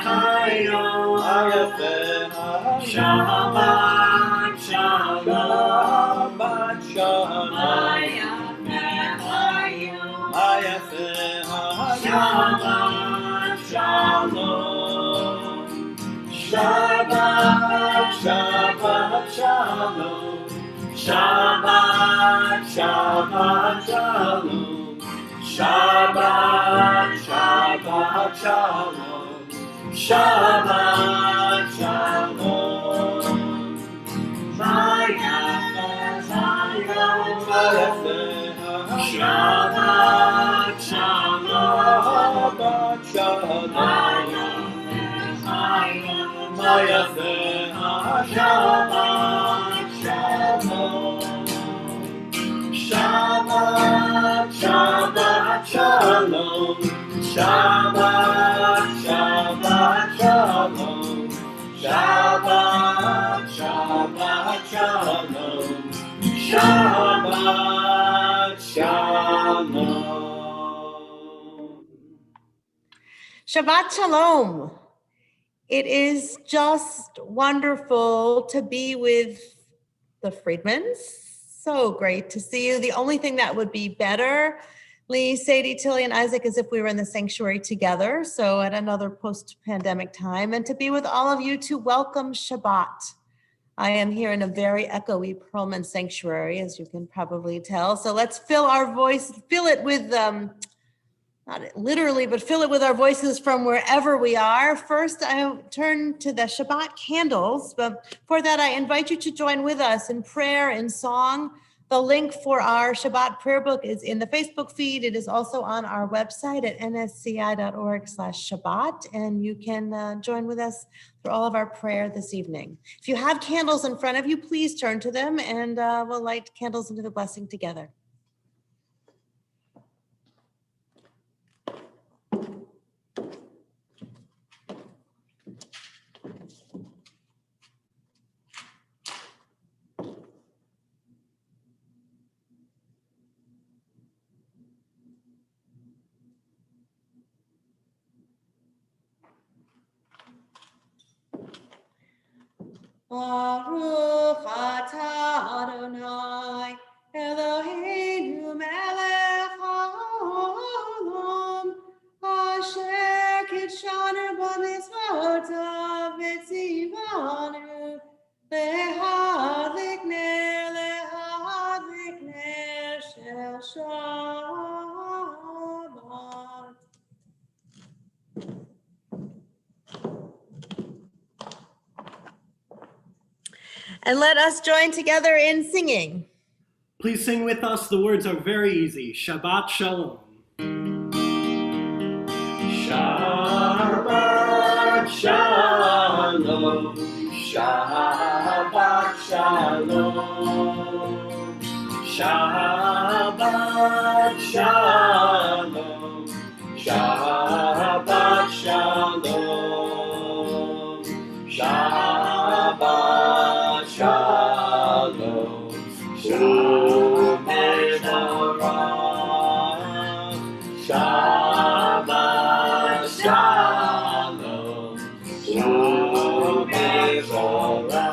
Hayom, Shabbat Shalom, Shabbat Shalom, Shabbat Shalom, Shabbat, Shabbat Shalom, Shabbat Shabbat Shalom, Shabbat, Shabbat Shalom, Shabbat Shalom, Shabbat Shalom, Shabbat Shalom, Shabbat Shalom, Shabbat Shalom, Shabbat Shabbat Shalom, Shabbat Shabbat Shalom, Shabbat Shabbat Shalom, Shabbat Shalom. Shabbat Shalom. It is just wonderful to be with the Friedmans. So great to see you. The only thing that would be better, Lee, Sadie, Tilly, and Isaac, is if we were in the sanctuary together. So at another post-pandemic time, and to be with all of you to welcome Shabbat. I am here in a very echoey Perlman sanctuary, as you can probably tell. So let's fill our voice, fill it with, not literally, but fill it with our voices from wherever we are. First, I turn to the Shabbat candles, but for that, I invite you to join with us in prayer and song. The link for our Shabbat prayer book is in the Facebook feed. It is also on our website at nsci.org/Shabbat, and you can join with us for all of our prayer this evening. If you have candles in front of you, please turn to them, and we'll light candles into the blessing together. Baruch atah Adonai Eloheinu melech haolam asher kitshanu b'mitzvotav v'tzivanu lehadlik ner shel Shabbat. And let us join together in singing. Please sing with us. The words are very easy. Shabbat Shalom. Shabbat Shalom, Shabbat Shalom, Shabbat Shalom, Shabbat Shalom, Shabbat Shalom, Shalom Menorah, Shabbat Shalom, Shalom Menorah.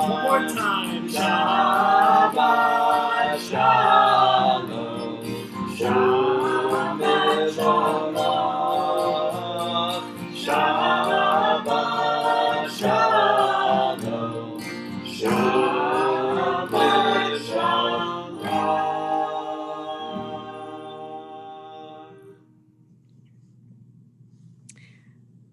One more time. Shabbat Shalom, Shalom Menorah, Shabbat Shalom, Shabbat Shalom.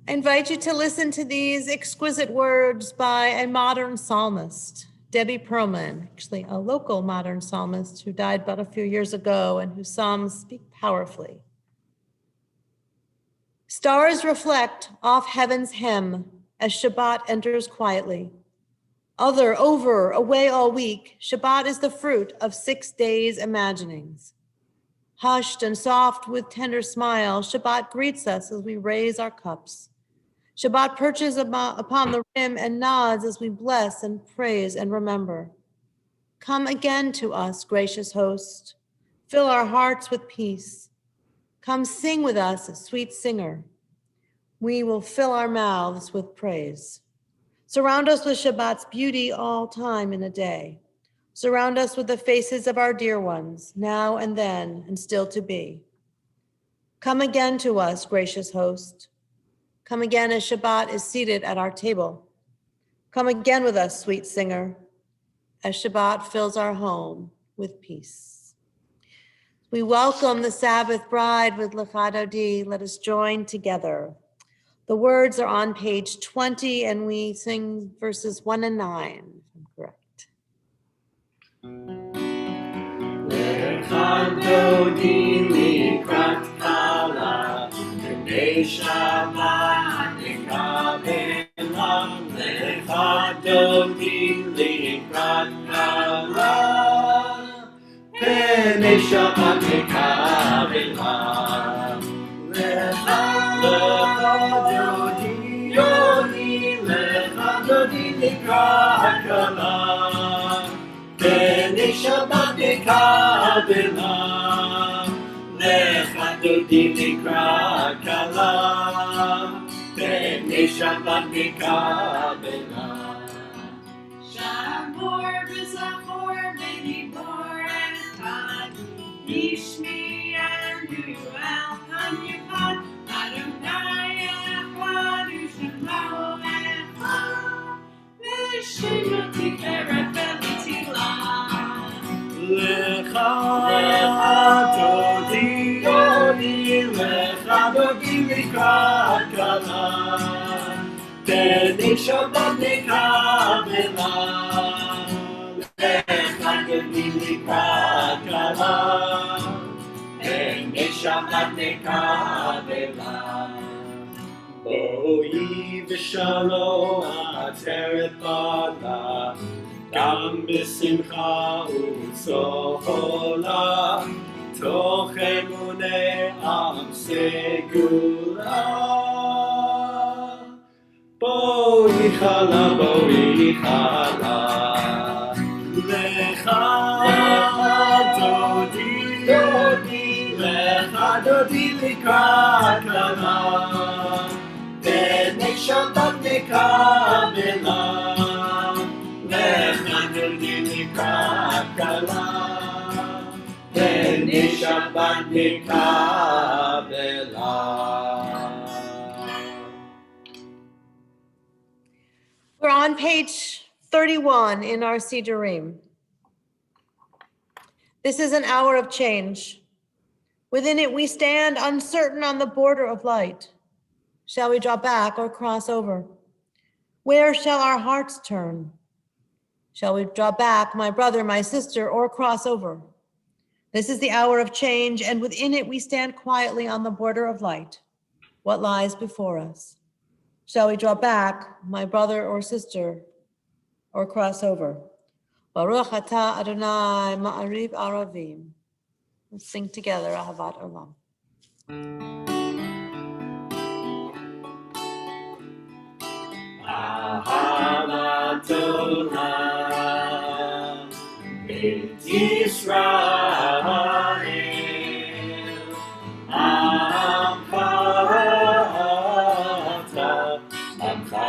I invite you to listen to these exquisite words by a modern psalmist, Debbie Perlman, actually a local modern psalmist who died but a few years ago and whose psalms speak powerfully. Stars reflect off heaven's hem as Shabbat enters quietly. Over, away all week, Shabbat is the fruit of 6 days' imaginings. Hushed and soft with tender smile, Shabbat greets us as we raise our cups. Shabbat perches upon the rim and nods as we bless and praise and remember. Come again to us, gracious host. Fill our hearts with peace. Come sing with us, sweet singer. we will fill our mouths with praise. Surround us with Shabbat's beauty all time in a day. Surround us with the faces of our dear ones, now and then, and still to be. Come again to us, gracious host. Come again as Shabbat is seated at our table. Come again with us, sweet singer, as Shabbat fills our home with peace. We welcome the Sabbath bride with Lecha Dodi. Let us join together. The words are on page 20, and we sing verses 1 and 9, if I'm correct. Lecha Dodi likrat kala, b'nei Shabbat nikabelam. Lecha Dodi likrat kala, b'nei Shabbat nikabelam. Lecha Dodi likrat kala, b'nei Shabbat nikabelam. Lecha Dodi likrat kala, b'nei Shabbat nikabelam. Shamor v'zachor v'dibor echad, Yishmi and Yuel Kan Yechad, Adonai echad u'Shemo echad, V'Shemo Tiferet v'Tzilah. Lecha Dodi likrat kala, b'nei Shabbat nikabelam. Lecha Dodi likrat kala, b'nei Shabbat nikabelam. Boi v'shalom ateret bala, גם בשמחה ובצהלה, תוך אמוני עם סגולה. בואי חלה, בואי חלה, lecha dodi, lecha dodi likrat kala, b'nei Shabbat nikabelam. Lecha Dodi likrat kala, b'nei Shabbat nikabelam. We're on page 31 in our Sidurim. This is an hour of change. Within it, we stand uncertain on the border of light. Shall we draw back or cross over? Where shall our hearts turn? Shall we draw back, my brother, my sister, or cross over? This is the hour of change, and within it we stand quietly on the border of light. What lies before us? Shall we draw back, my brother or sister, or cross over? Baruch atah Adonai ma'ariv aravim. Let's sing together, Ahavat Olam. Ahavat Olam, Beit Yisrael, Amcha ata, Amcha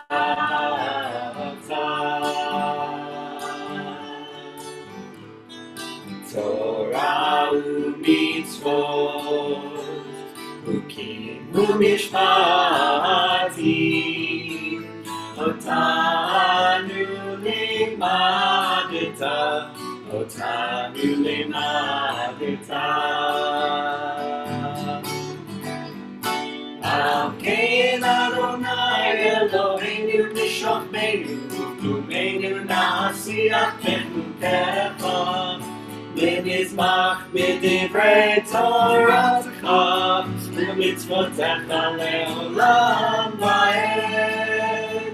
ata. Torah u'mitzvot, Ukim u'mishpatim, Otanu limadeta, Otanu limadeta. Al ken Adonai Eloheinu b'shachmeinu, u'tumeinu na'asiyach b'chukecha, B'nizmach b'divrei Toratecha, B'mitzvotecha le'olam va'ed.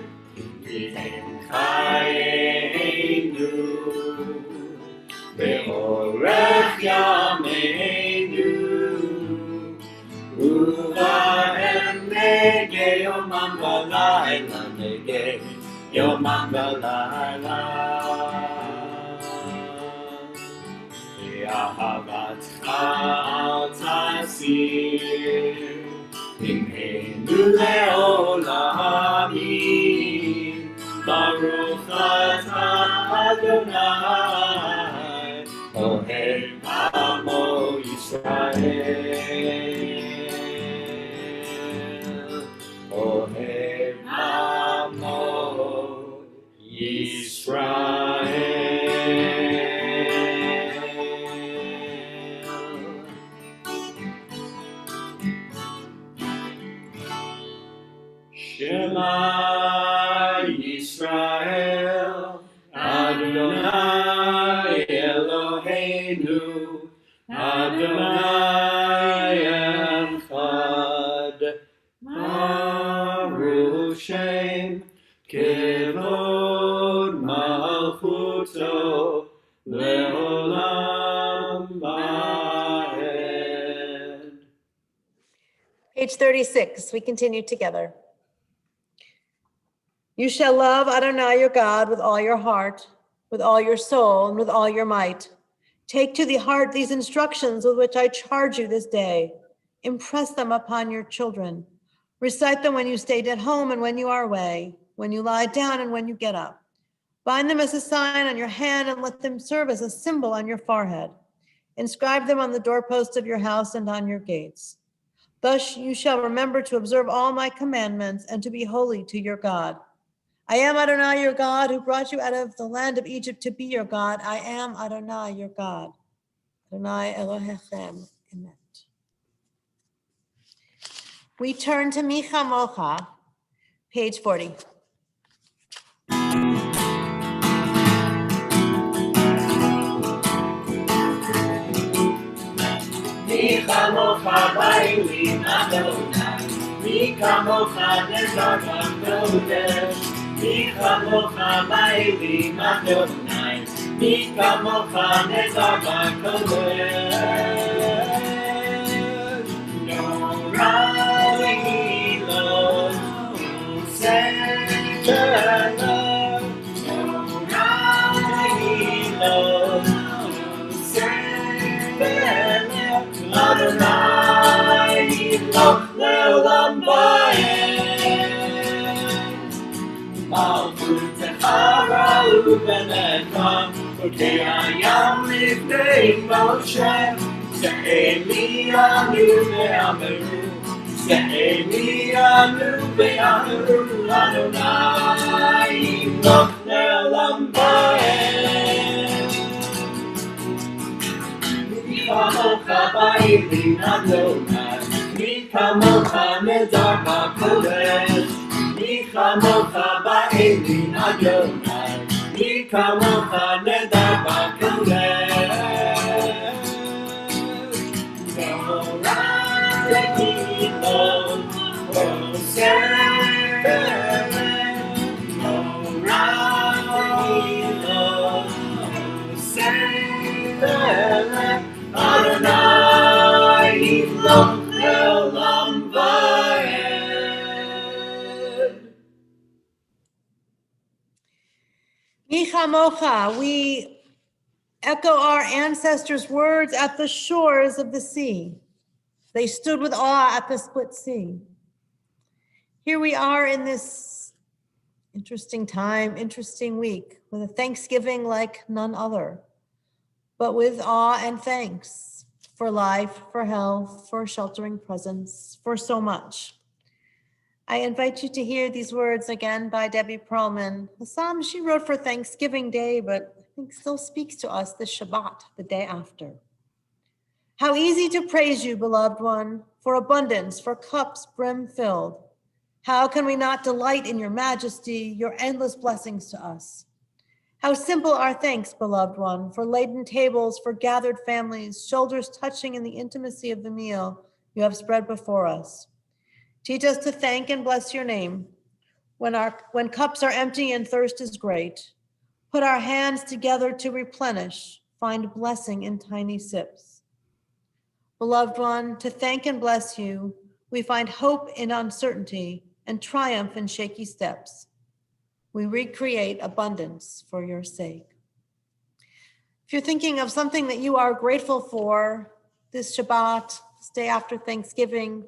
V'hem chayenu, Be'orech yameinu, U'va'em negei yomam v'layla, negei yomam v'layla. Ahavatcha al tasir, imheinu לעולם. ברוך אתה אדוני, אוהב עמו ישראל. אוהב עמו ישראל. Shema Yisrael, Adonai Eloheinu, Adonai Echad, Baruch Shem, Kevod Malchuto, Leolam Vaed. Page 36, we continue together. You shall love Adonai your God with all your heart, with all your soul, and with all your might. Take to the heart these instructions with which I charge you this day. Impress them upon your children. Recite them when you stay at home and when you are away, when you lie down and when you get up. Bind them as a sign on your hand and let them serve as a symbol on your forehead. Inscribe them on the doorposts of your house and on your gates. Thus you shall remember to observe all my commandments and to be holy to your God. I am Adonai your God who brought you out of the land of Egypt to be your God. I am Adonai your God. Adonai Elohechem Emet. We turn to Mi Chamocha, page 40. מי כמוך באלים אדוני, מי כמוך נזר בקודש, מי כמוך באלים אדוני, מי כמוך נזר בקודש. נורא לי לא עושה שלום, נורא לי לא עושה שלום. Adonai yimloch le'olam va'ed. Malchutecha ra'u v'necha, חוקי הים לפני משה. זעמי יענו ואמרו, זעמי יענו ואמרו, Adonai yimloch le'olam va'ed. מי כמוך באלים אדוני, מי כמוך נזר בקודש, מי כמוך באלים אדוני, מי כמוך נזר בקודש. נורא לי לא עושה נורא לי לא עושה Adonai yimloch le'olam va'ed. Mi Chamocha, we echo our ancestors' words at the shores of the sea. They stood with awe at the split sea. Here we are in this interesting time, interesting week, with a Thanksgiving like none other, but with awe and thanks for life, for health, for sheltering presence, for so much. I invite you to hear these words again by Debbie Perlman. The psalm she wrote for Thanksgiving Day, but I think still speaks to us this Shabbat, the day after. How easy to praise you, beloved one, for abundance, for cups brim filled. How can we not delight in your majesty, your endless blessings to us? How simple our thanks, beloved one, for laden tables, for gathered families, shoulders touching in the intimacy of the meal you have spread before us. Teach us to thank and bless your name when cups are empty and thirst is great. Put our hands together to replenish, find blessing in tiny sips. Beloved one, to thank and bless you, we find hope in uncertainty and triumph in shaky steps. We recreate abundance for your sake. If you're thinking of something that you are grateful for this Shabbat, this day after Thanksgiving,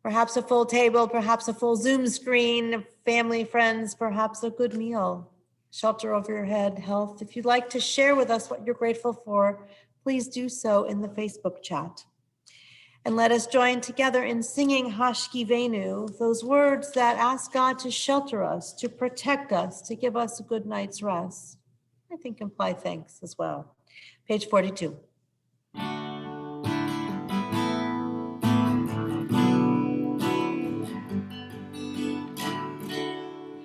Perhaps a full table, perhaps a full Zoom screen, family, friends, perhaps a good meal, shelter over your head, health. If you'd like to share with us what you're grateful for, please do so in the Facebook chat. And let us join together in singing Hashkivenu, those words that ask God to shelter us, to protect us, to give us a good night's rest. I think imply thanks as well. Page 42.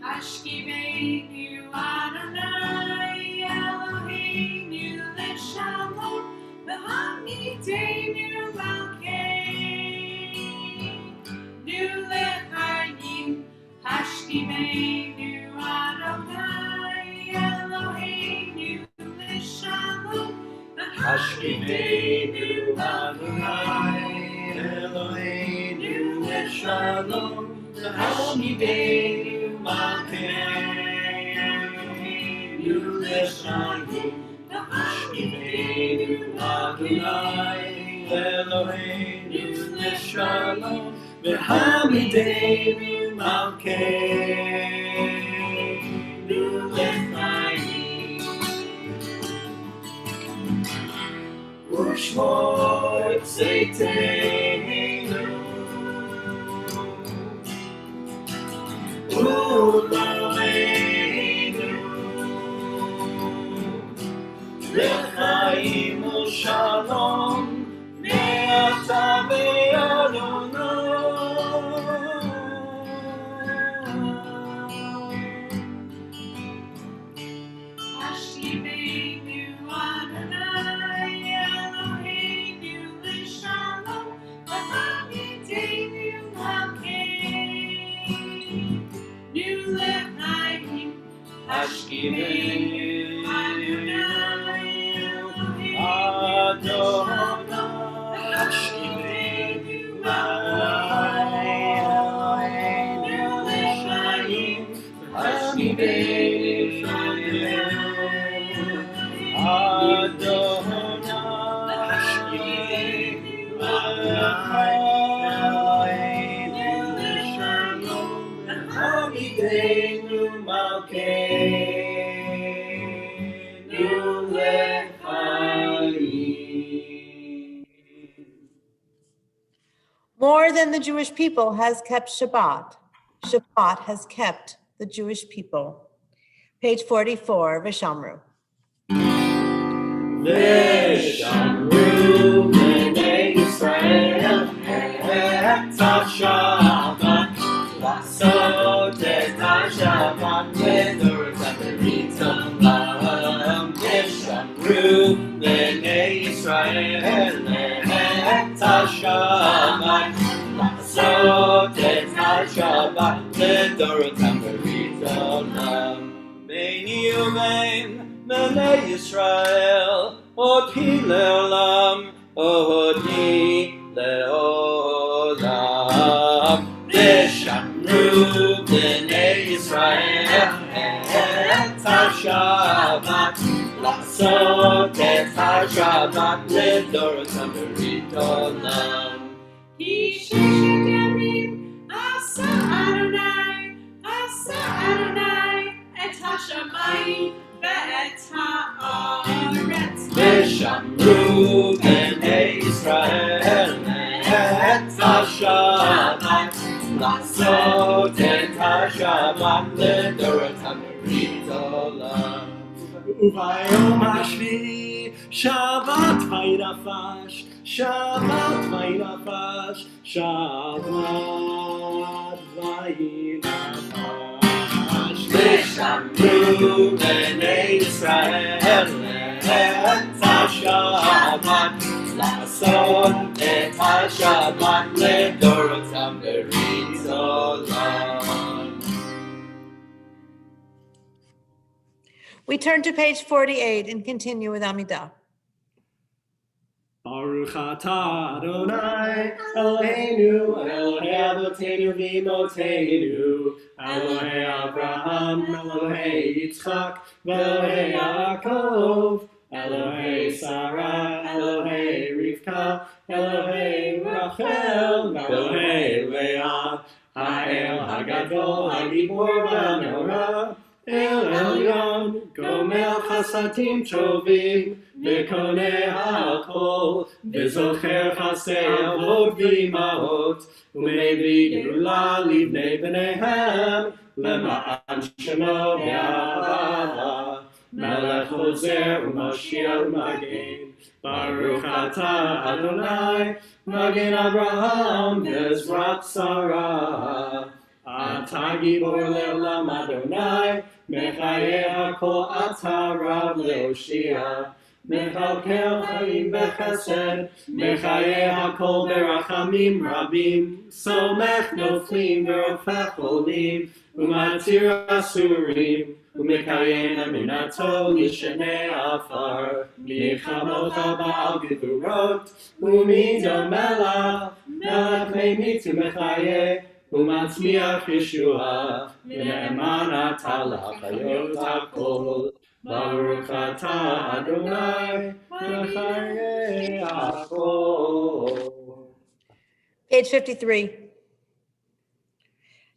Hashkivenu Adonai Eloheinu Leshalom V'hamidenu Malkeinu Lechayim Hashkivenu Adonai Eloheinu Leshalom Hashkivenu Adonai Eloheinu Leshalom V'hamidenu Malkeinu Leshayim Hashkivenu Adonai Eloheinu Leshalom V'hamidenu Malkeinu Lechayim Ushmor Tzeiteinu Uloheinu L'chaim u'shalom Me'ata ve'adonai Hashkivenu Adonai Eloheinu Leshalom V'hamidenu Malkeinu Lechayim Hashkivenu Adonai Adonai Hashkivenu Eloheinu Leshayim Hashkivenu Adonai Hashkivenu Eloheinu Leshalom V'hamidenu Malkeinu Lechayim. More than the Jewish people has kept Shabbat, Shabbat has kept the Jewish people. Page 44, Vishamru. V'shamru b'nei Yisrael et ha-Shabbat לעשות את השבת לדורות הברית עולם. ושמרו בני ישראל את השבת לעשות את השבת לדורות הברית עולם. ביני ובין בני ישראל אותי לעולם, אותי לעולם. ושמרו בני ישראל את השבת לעשות את השבת לדורות הברית עולם. כי ששת ימים עשה אדוני את השמיים ואת הארץ. ושמרו בני ישראל את השבת לעשות את השבת לדורות הברית עולם. וביום השביעי שבת וירפש, שבת וירפש, שבת וירפש. ושמרו בני ישראל את השבת לעשות את השבת לדורות הברית עולם. We turn to page 48 and continue with Amidah. Baruch atah Adonai Eloheinu, Elohei Avotenu v'Imotenu, Elohei Abraham, Elohei Yitzchak, Elohei Yaakov, Elohei Sarah, Elohei Rivka, Elohei Rachel, Elohei Leah, Ha'el Hagadol, Hagibor V'Hanora, El Elyon, Gomel Chasadim Tovim, V'Konei HaKol, V'Zocher Chasei Avot V'Imaot, U'Mevei Gerula Livnei B'neihem, Lema'an Shemo Be'ahava, Melech Hozer U'Mashiach U'Magen, Baruch Atah Adonai, Magen Abraham V'Ezrat Sarah. Atah Gibor Le'olam Adonai, Mechaye HaKol Atah Rav Le'Oshia, Mechalkel Chaim B'Chesed, Mechaye HaKol Berachamim Rabim, Somech Noflim V'Rofech Olim, Umatir Asurim, Umekayem Eminato Lishenei Afar, Michamocha Ba'al Gevurot, Umidomela, Melech Meimitu Mechaye, Umatzmiach Yeshua, V'ne'eman Atah L'Chayot HaKol, Baruch Atah Adonai, Mechaye HaKol. Page 53.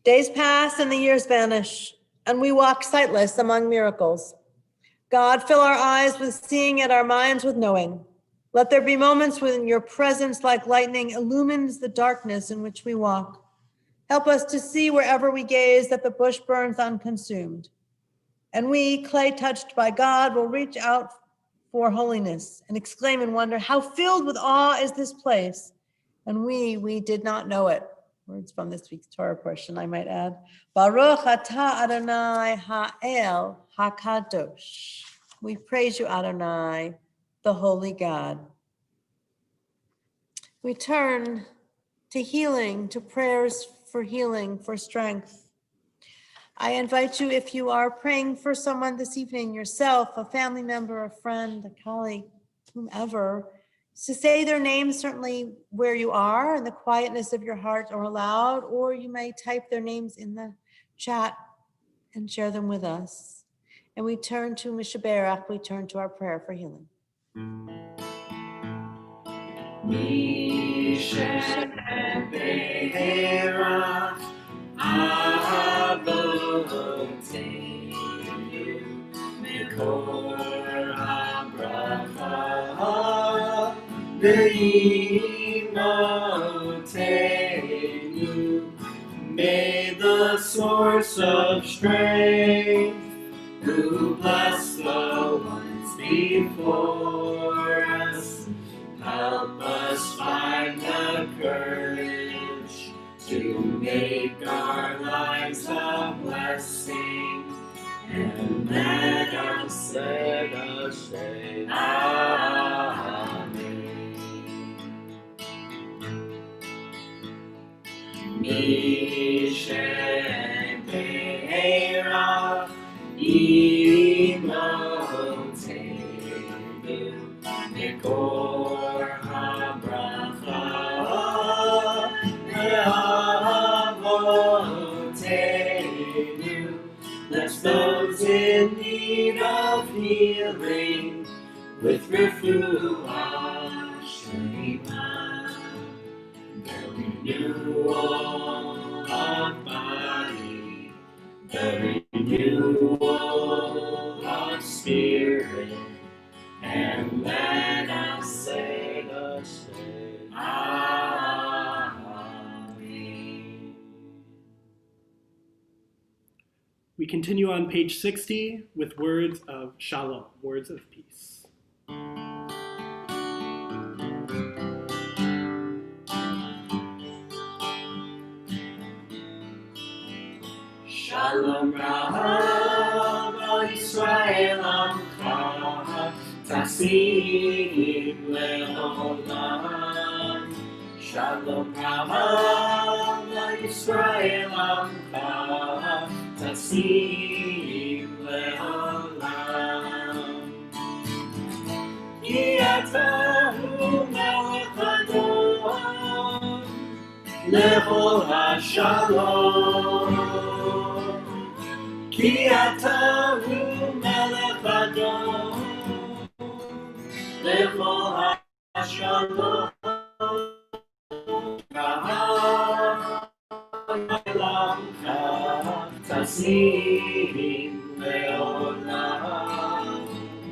Days pass and the years vanish, and we walk sightless among miracles. God, fill our eyes with seeing and our minds with knowing. Let there be moments when your presence like lightning illumines the darkness in which we walk. Help us to see wherever we gaze that the bush burns unconsumed. And we, clay touched by God, will reach out for holiness and exclaim in wonder, how filled with awe is this place? And we did not know it. Words from this week's Torah portion, I might add. Baruch atah Adonai ha'el hakadosh. We praise you, Adonai, the holy God. We turn to healing, to prayers for healing, for strength. I invite you, if you are praying for someone this evening, yourself, a family member, a friend, a colleague, whomever, to say their name certainly where you are in the quietness of your heart or aloud, or you may type their names in the chat and share them with us. And we turn to Mishaberach, we turn to our prayer for healing. Mishaberach Avoteinu Mikor HaBracha Ve'imotenu. May the source of strength, who bless the ones before us, help us find the courage to make our lives a blessing, and let us say Amen. Mishaberach Imotenu Mikor HaBracha Ve'avotenu. Bless those in need of healing with refuah shlema, the renewal of body, the renewal of spirit, and let us say Amen. We continue on page 60 with words of shalom, words of peace. Shalom Rav Yisrael Amcha Tasim Le'olam. Shalom Rav Yisrael Amcha Tasim Le'olam. Ki atahu melech Adon Lechol HaShalom. Ki atahu melech Adon Lechol HaShalom. טסים לעולם.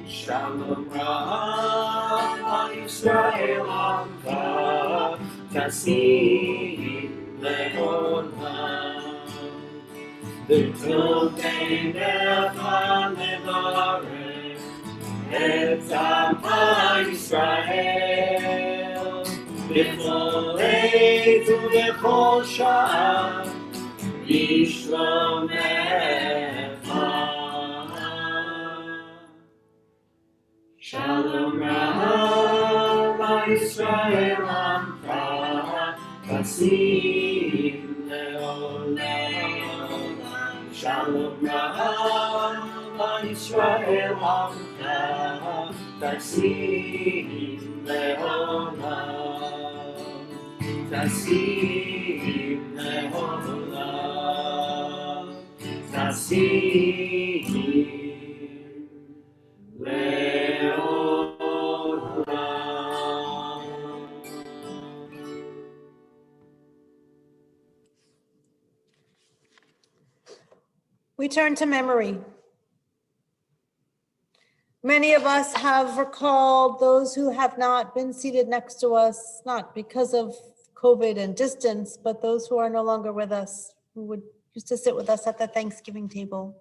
שלום רב ישראל עמך, טסים לעולם. בטוב עיניך נברך את עמך ישראל, בכל עת ובכל שעה בשלומך. שלום רב ישראל עמך, טסים לעולם. שלום רב ישראל עמך, טסים לעולם. טסים לעולם. טסים We turn to memory. Many of us have recalled those who have not been seated next to us, not because of COVID and distance, but those who are no longer with us, who would used to sit with us at the Thanksgiving table.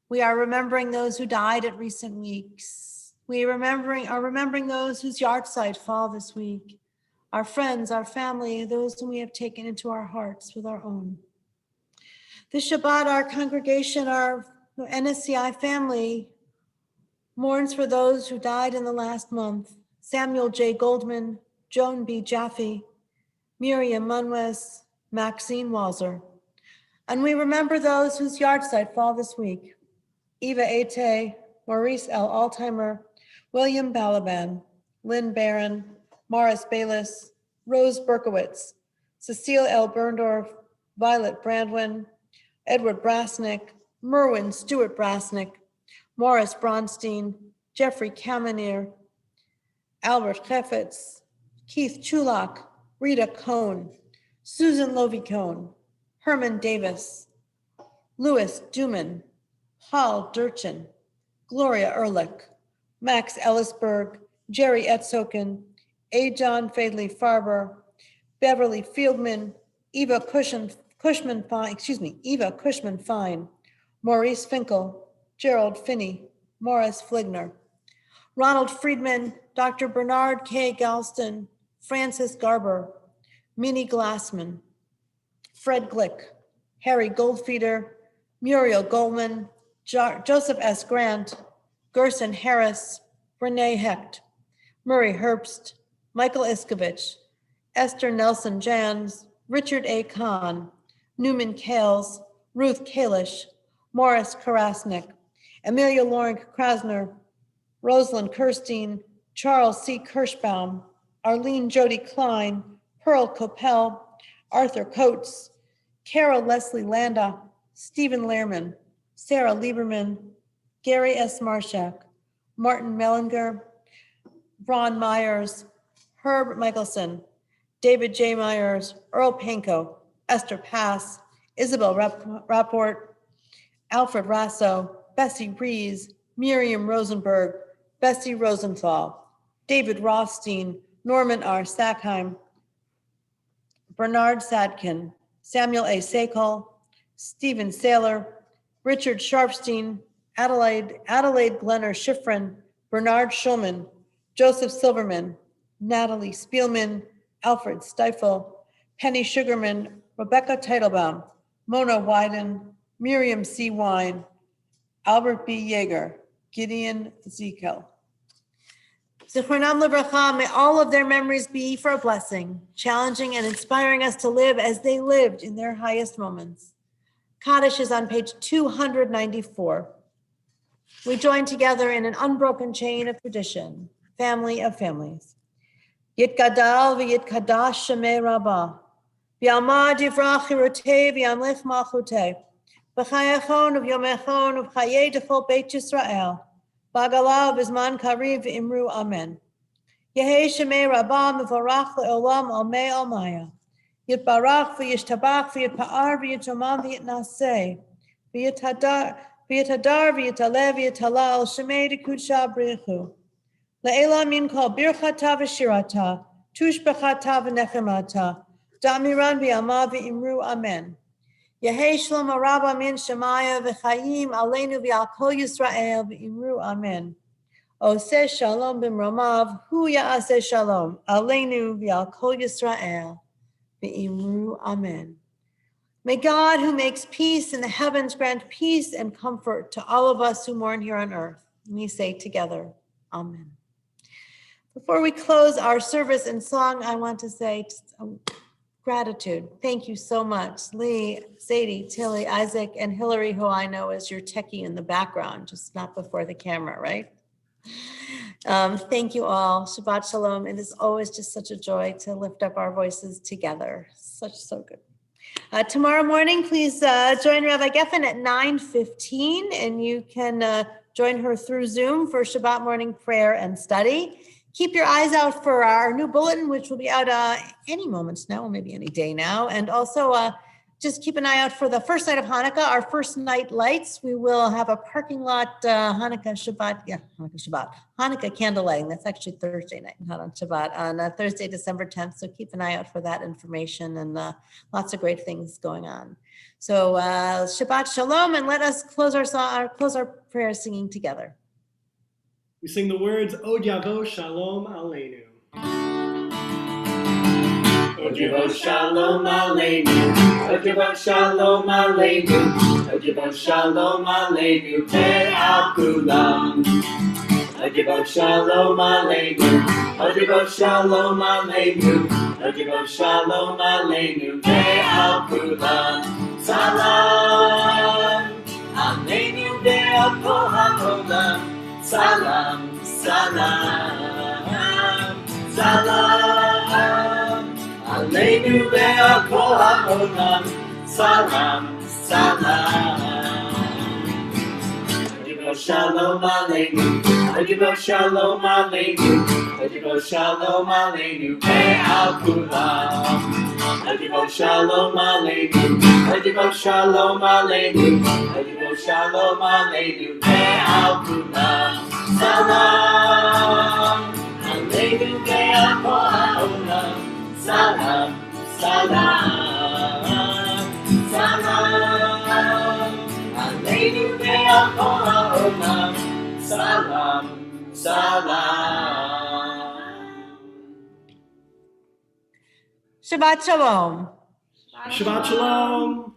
We are remembering those who died at recent weeks. We are remembering those whose yahrzeit fall this week. Our friends, our family, those whom we have taken into our hearts with our own. This Shabbat, our congregation, our NSCI family mourns for those who died in the last month. Samuel J. Goldman, Joan B. Jaffe, Miriam Munwes, Maxine Walzer. And we remember those whose yahrzeit fall this week. Eva Ate, Maurice L. Altheimer, William Balaban, Lynn Barron, Morris Bayless, Rose Berkowitz, Cecile L. Berndorf, Violet Brandwin, Edward Brasnick, Merwin Stewart Brasnick, Morris Bronstein, Jeffrey Kamenir, Albert Kefetz, Keith Chulak, Rita Cohn, Susan Lovey Cohn, Herman Davis, Louis Duman, Paul Durchin, Gloria Ehrlich, Max Ellisberg, Jerry Etzokin, A. John Fadley Farber, Beverly Fieldman, Eva Cushman Fine, Maurice Finkel, Gerald Finney, Morris Fligner, Ronald Friedman, Dr. Bernard K. Galston, Francis Garber, Minnie Glassman, Fred Glick, Harry Goldfeeder, Muriel Goldman, Joseph S. Grant, Gerson Harris, Renee Hecht, Murray Herbst, Michael Iskovich, Esther Nelson Jans, Richard A. Kahn, Newman Kales, Ruth Kalish, Morris Karasnik, Amelia Lauren Krasner, Rosalind Kirstein, Charles C. Kirschbaum, Arlene Jody Klein, Pearl Coppell, Arthur Coates, Carol Leslie Landa, Stephen Lehrman, Sarah Lieberman, Gary S. Marshak, Martin Mellinger, Ron Myers, Herb Michelson, David J. Myers, Earl Panko, Esther Pass, Isabel Rapport, Alfred Rasso, Bessie Rees, Miriam Rosenberg, Bessie Rosenthal, David Rothstein, Norman R. Sackheim, Bernard Sadkin, Samuel A. Sakol, Stephen Saylor, Richard Sharpstein, Adelaide Glenner Schifrin, Bernard Schulman, Joseph Silverman, Natalie Spielman, Alfred Steifel, Penny Sugarman, Rebecca Teitelbaum, Mona Wyden, Miriam C. Wine, Albert B. Yeager, Gideon Zekel. Zichronam Livracha, may all of their memories be for a blessing, challenging and inspiring us to live as they lived in their highest moments. Kaddish is on page 294. We join together in an unbroken chain of tradition, family of families. Yitgadal v'yitkadash shemei rabbah, v'yamad yivrach chirutei v'yamlich malchutei, v'chayachon v'yomechon v'chayei d'chol Beit Yisrael, v'agalav v'zman kariv v'imru amen. Yehei shemei rabbah mevorach le'olam almei almaya, yitbarach v'yishtabach v'yitpa'ar v'yitomam v'yitnaseh, v'yatadar, v'yatalev, v'yatalal, shemei dekudsha brichu. Le'ela min kol birchata v'shirata, tushbechata v'nechemata, da'miran v'yama v'imru amen. Yehei Shlomo Rabba min Shemaya v'chaim aleinu v'al kol Yisrael v'imru amen. Oseh shalom b'mromav, hu ya'aseh shalom, aleinu v'al kol Yisrael v'imru amen. May God, who makes peace in the heavens, grant peace and comfort to all of us who mourn here on earth. And we say together, amen. Before we close our service in song, I want to say gratitude. Thank you so much, Lee, Sadie, Tilly, Isaac, and Hillary, who I know is your techie in the background, just not before the camera, right? Thank you all. Shabbat Shalom. It is always just such a joy to lift up our voices together. So good. Tomorrow morning, please join Rabbi Geffen at 9:15, and you can join her through Zoom for Shabbat morning prayer and study. Keep your eyes out for our new bulletin, which will be out any moment now, or maybe any day now. And also just keep an eye out for the first night of Hanukkah, our first night lights. We will have a parking lot Hanukkah candle lighting. That's actually Thursday night, not on Shabbat, on Thursday, December 10th. So keep an eye out for that information, and lots of great things going on. So Shabbat Shalom, and let us close our prayer singing together. We sing the words, Od Yavo Shalom Aleinu. Od Yavo Shalom Aleinu, Od Yavo Shalom Aleinu, Od Yavo Shalom Aleinu, Ve'al Kulam. Od Yavo Shalom Aleinu, Od Yavo Shalom Aleinu, Od Yavo Shalom Aleinu, Ve'al Kulam. Salam Aleinu ve'al kol ha'olam. Salam, salam, salam, aleinu ve'al kol ha'olam. Salam, salam. Od Yavo Shalom Aleinu, Od Yavo Shalom Aleinu, Od Yavo Shalom Aleinu ve'al kulam. Od Yavo Shalom Aleinu, Od Yavo Shalom Aleinu, Od Yavo Shalom Aleinu ve'al kulam. Salam, Aleinu ve'al kol ha'olam. Salam, salam, salam, Aleinu ve'al kol ha'olam. Salam, salam. Shabbat Shalom. Shabbat Shalom.